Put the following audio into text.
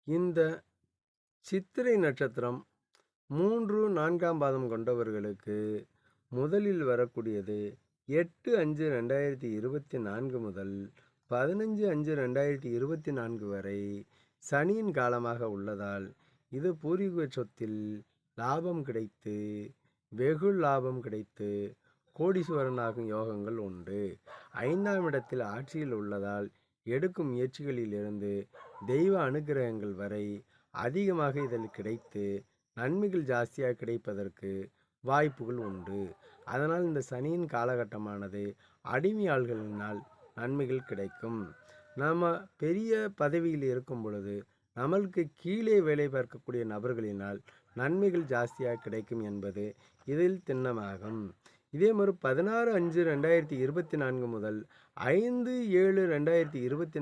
இந்த சித்திரை நட்சத்திரம் 3, 4ஆம் பாதம் கொண்டவர்களுக்கு முதலில் வரக்கூடியது 8/5/2024 முதல் 15/5/2024 வரை சனியின் காலமாக உள்ளதால் இது பூர்வீக சொத்தில் லாபம் கிடைத்து வெகு லாபம் கிடைத்து கோடீஸ்வரனாகும் யோகங்கள் உண்டு. 5ஆம் இடத்தில் ஆட்சியில் உள்ளதால் எடுக்கும் முயற்சிகளிலிருந்து தெய்வ அனுகிரகங்கள் வரை அதிகமாக இதில் கிடைத்து நன்மைகள் ஜாஸ்தியாக கிடைப்பதற்கு வாய்ப்புகள் உண்டு. அதனால் இந்த சனியின் காலகட்டமானது அடிமையாள்களினால் நன்மைகள் கிடைக்கும். நாம் பெரிய பதவியில் இருக்கும் பொழுது நம்மளுக்கு கீழே வேலை பார்க்கக்கூடிய நபர்களினால் நன்மைகள் ஜாஸ்தியாக கிடைக்கும் என்பது இதில் திண்ணமாகும். இதே மாதிரி 16/5/2024 முதல் 5/7/2024